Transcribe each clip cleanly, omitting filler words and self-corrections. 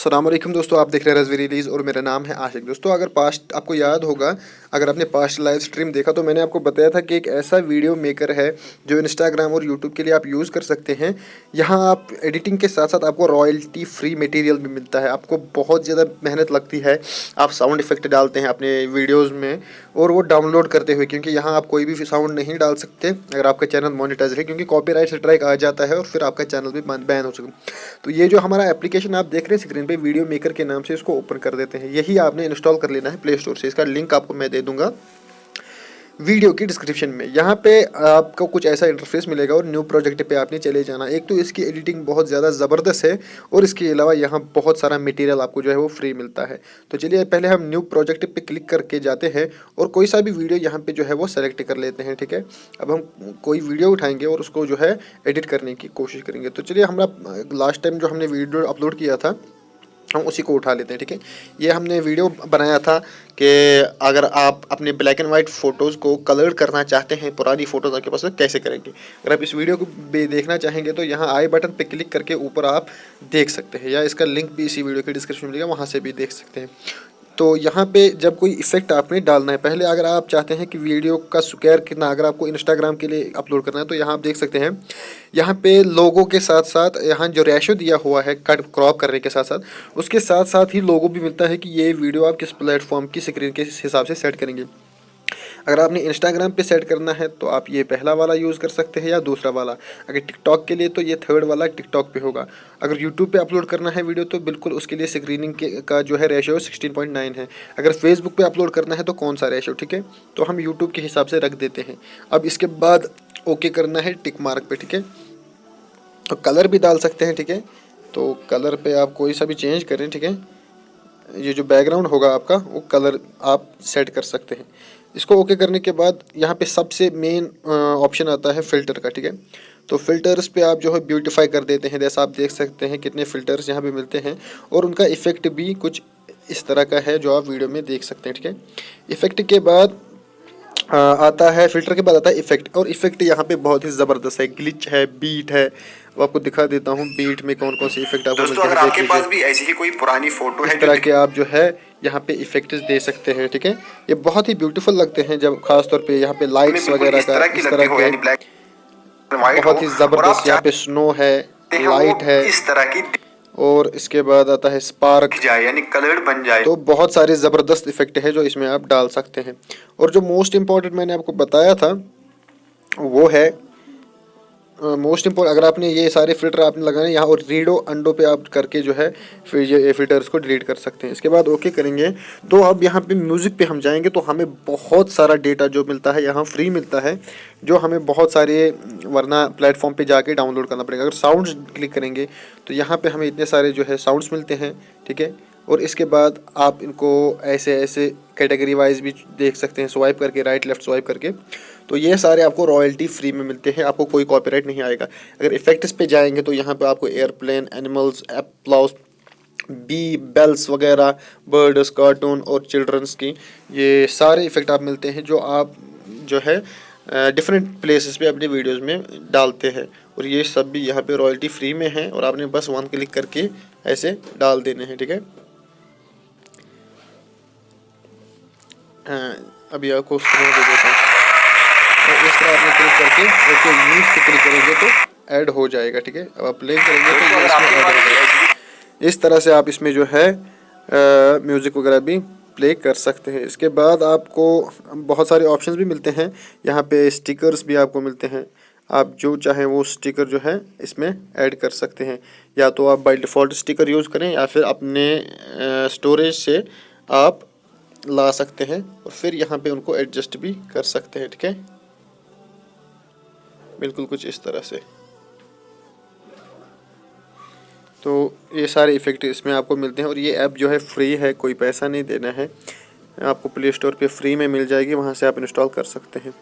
अस्सलाम वालेकुम दोस्तों, आप देख रहे हैं रज़वी रिलीज़ और मेरा नाम है आशिक। दोस्तों अगर पास्ट आपको याद होगा, अगर आपने पास्ट लाइव स्ट्रीम देखा तो मैंने आपको बताया था कि एक ऐसा वीडियो मेकर है जो इंस्टाग्राम और यूट्यूब के लिए आप यूज़ कर सकते हैं। यहाँ आप एडिटिंग के साथ साथ आपको रॉयल्टी फ्री मटेरियल भी मिलता है। आपको बहुत ज़्यादा मेहनत लगती है, आप साउंड इफेक्ट डालते हैं अपने वीडियोज़ में और वो डाउनलोड करते हुए, क्योंकि यहाँ आप कोई भी साउंड नहीं डाल सकते अगर आपका चैनल मोनेटाइज है, क्योंकि कॉपीराइट स्ट्राइक आ जाता है और फिर आपका चैनल भी बैन हो सकता। तो ये जो हमारा एप्लीकेशन आप देख रहे हैं स्क्रीन पे, वीडियो मेकर के नाम से इसको ओपन कर देते हैं। यही आपने इंस्टॉल कर लेना है प्ले स्टोर से। इसका लिंक आपको मैं दे दूंगा वीडियो की डिस्क्रिप्शन में। यहाँ पे आपको कुछ ऐसा इंटरफेस मिलेगा और न्यू प्रोजेक्ट पे आपने चले जाना। एक तो इसकी एडिटिंग बहुत ज़्यादा ज़बरदस्त है और इसके अलावा यहाँ बहुत सारा मटेरियल आपको जो है वो फ्री मिलता है। तो चलिए पहले हम न्यू प्रोजेक्ट पे क्लिक करके जाते हैं और कोई सा भी वीडियो यहाँ पे जो है वो सेलेक्ट कर लेते हैं। ठीक है, अब हम कोई वीडियो उठाएंगे और उसको जो है एडिट करने की कोशिश करेंगे। तो चलिए हमारा लास्ट टाइम जो हमने वीडियो अपलोड किया था हम उसी को उठा लेते हैं। ठीक है, ये हमने वीडियो बनाया था कि अगर आप अपने ब्लैक एंड वाइट फ़ोटोज़ को कलर करना चाहते हैं, पुरानी फ़ोटोज़ आपके पास, तो कैसे करेंगे। अगर आप इस वीडियो को भी देखना चाहेंगे तो यहाँ आई बटन पे क्लिक करके ऊपर आप देख सकते हैं, या इसका लिंक भी इसी वीडियो के डिस्क्रिप्शन में मिलेगा, वहाँ से भी देख सकते हैं। तो यहाँ पे जब कोई इफेक्ट आपने डालना है, पहले अगर आप चाहते हैं कि वीडियो का स्क्वायर कितना, अगर आपको इंस्टाग्राम के लिए अपलोड करना है तो यहाँ आप देख सकते हैं, यहाँ पे लोगों के साथ साथ यहाँ जो रेशो दिया हुआ है कट क्रॉप करने के साथ साथ, उसके साथ साथ ही लोगो भी मिलता है कि ये वीडियो आप किस प्लेटफॉर्म की स्क्रीन के हिसाब से सेट करेंगे। अगर आपने इंस्टाग्राम पे सेट करना है तो आप ये पहला वाला यूज़ कर सकते हैं या दूसरा वाला। अगर टिकटॉक के लिए तो ये थर्ड वाला टिकटॉक पे होगा। अगर यूट्यूब पे अपलोड करना है वीडियो तो बिल्कुल उसके लिए स्क्रीनिंग का जो है रेशियो 16.9 है। अगर फेसबुक पे अपलोड करना है तो कौन सा रेशियो, ठीक है, तो हम यूट्यूब के हिसाब से रख देते हैं। अब इसके बाद ओके करना है टिक मार्क पे। ठीक है, तो कलर भी डाल सकते हैं। ठीक है, तो कलर पे आप कोई सा भी चेंज करें। ठीक है, ये जो बैकग्राउंड होगा आपका वो कलर आप सेट कर सकते हैं। इसको ओके करने के बाद यहाँ पे सबसे मेन ऑप्शन आता है फ़िल्टर का। ठीक है, तो फ़िल्टर्स पे आप जो है ब्यूटीफाई कर देते हैं। जैसा आप देख सकते हैं कितने फ़िल्टर्स यहाँ पे मिलते हैं और उनका इफ़ेक्ट भी कुछ इस तरह का है जो आप वीडियो में देख सकते हैं। ठीक है, इफ़ेक्ट के बाद आता है, फ़िल्टर के बाद आता है इफ़ेक्ट, और इफ़ेक्ट यहाँ पे बहुत ही ज़बरदस्त है। ग्लिच है, बीट है, वो आपको दिखा देता हूँ बीट में कौन कौन से इफ़ेक्ट आपको मिलते हैं। अगर आपके पास भी ऐसी ही कोई पुरानी फ़ोटो है, इस तरह के आप जो है यहाँ पे इफ़ेक्ट्स दे सकते हैं। ठीक है, ये बहुत ही ब्यूटीफुल लगते हैं जब खास तौर पे यहाँ पे लाइट्स वगैरह का इस तरह के बहुत ही ज़बरदस्त, यहाँ पे स्नो है, लाइट है, इस तरह की, और इसके बाद आता है स्पार्क जाए यानी कलर्ड बन जाए। तो बहुत सारे ज़बरदस्त इफ़ेक्ट है जो इसमें आप डाल सकते हैं। और जो मोस्ट इम्पॉर्टेंट मैंने आपको बताया था वो है मोस्ट इम्पोर्टेंट, अगर आपने ये सारे फ़िल्टर आपने लगाने यहाँ और रीडो अंडो पे आप करके जो है फिर ये फ़िल्टर्स को डिलीट कर सकते हैं। इसके बाद ओके करेंगे तो अब यहाँ पे म्यूज़िक पे हम जाएंगे तो हमें बहुत सारा डेटा जो मिलता है यहाँ फ्री मिलता है, जो हमें बहुत सारे वरना प्लेटफॉर्म पे जाके डाउनलोड करना पड़ेगा। अगर साउंड्स क्लिक करेंगे तो यहाँ पर हमें इतने सारे जो है साउंड्स मिलते हैं। ठीक है, और इसके बाद आप इनको ऐसे ऐसे कैटेगरी वाइज भी देख सकते हैं, स्वाइप करके, राइट लेफ़्ट स्वाइप करके। तो ये सारे आपको रॉयल्टी फ्री में मिलते हैं, आपको कोई कॉपीराइट नहीं आएगा। अगर इफ़ेक्ट्स पे जाएंगे तो यहाँ पे आपको airplane, animals, applause, bee, bells वगैरह, बर्ड्स, कार्टून और चिल्ड्रंस की ये सारे इफ़ेक्ट आप मिलते हैं जो आप जो है डिफरेंट प्लेसेस पे अपने वीडियोस में डालते हैं। और ये सब भी यहाँ पे रॉयल्टी फ्री में है और आपने बस वन क्लिक करके ऐसे डाल देने हैं। ठीक है, अभी आपको स्क्रीन दे देता हूँ। तो इस तरह आपने क्लिक करके ओके न्यूज़ पे क्लिक करेंगे तो ऐड हो जाएगा। ठीक है, अब आप प्ले करेंगे तो ये इसमें ऐड हो जाएगा। इस तरह से आप इसमें जो है म्यूज़िक वगैरह भी प्ले कर सकते हैं। इसके बाद आपको बहुत सारे ऑप्शंस भी मिलते हैं। यहाँ पे स्टिकर्स भी आपको मिलते हैं, आप जो चाहें वो स्टिकर जो है इसमें ऐड कर सकते हैं। या तो आप बाय डिफ़ॉल्ट स्टिकर यूज़ करें या फिर अपने स्टोरेज से आप ला सकते हैं और फिर यहाँ पे उनको एडजस्ट भी कर सकते हैं। ठीक है, बिल्कुल कुछ इस तरह से। तो ये सारे इफ़ेक्ट इसमें आपको मिलते हैं और ये ऐप जो है फ्री है, कोई पैसा नहीं देना है, आपको प्ले स्टोर पे फ्री में मिल जाएगी, वहाँ से आप इंस्टॉल कर सकते हैं।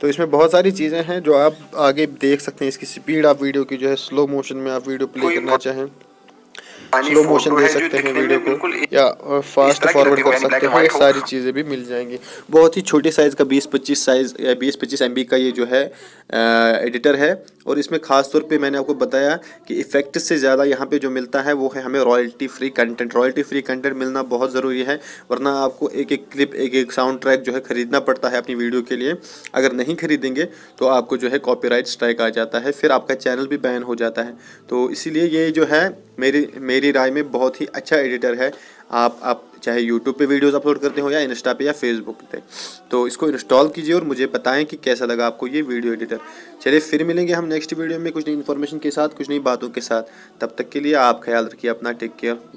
तो इसमें बहुत सारी चीज़ें हैं जो आप आगे देख सकते हैं। इसकी स्पीड आप वीडियो की जो है स्लो मोशन में आप वीडियो प्ले करना चाहें स्लो मोशन दे सकते हैं वीडियो को, या फास्ट फॉरवर्ड कर सकते हैं। ये सारी चीज़ें भी मिल जाएंगी। बहुत ही छोटे साइज़ का 20-25 साइज़ या 20-25 MB का ये जो है एडिटर है और इसमें ख़ास तौर पे मैंने आपको बताया कि इफ़ेक्ट से ज़्यादा यहाँ पे जो मिलता है वो है हमें royalty free content. Royalty free content मिलना बहुत ज़रूरी है, वरना आपको एक एक क्लिप, एक एक साउंड ट्रैक जो है ख़रीदना पड़ता है अपनी वीडियो के लिए। अगर नहीं खरीदेंगे तो आपको जो है कॉपीराइट स्ट्राइक आ जाता है, फिर आपका चैनल भी बैन हो जाता है। तो इसीलिए ये जो है मेरी राय में बहुत ही अच्छा एडिटर है। आप चाहे यूट्यूब पे वीडियोस अपलोड करते हो या इंस्टा पे या फेसबुक पे, तो इसको इंस्टॉल कीजिए और मुझे बताएं कि कैसा लगा आपको ये वीडियो एडिटर। चलिए फिर मिलेंगे हम नेक्स्ट वीडियो में कुछ नई इन्फॉर्मेशन के साथ, कुछ नई बातों के साथ। तब तक के लिए आप ख्याल रखिए अपना, टेक केयर।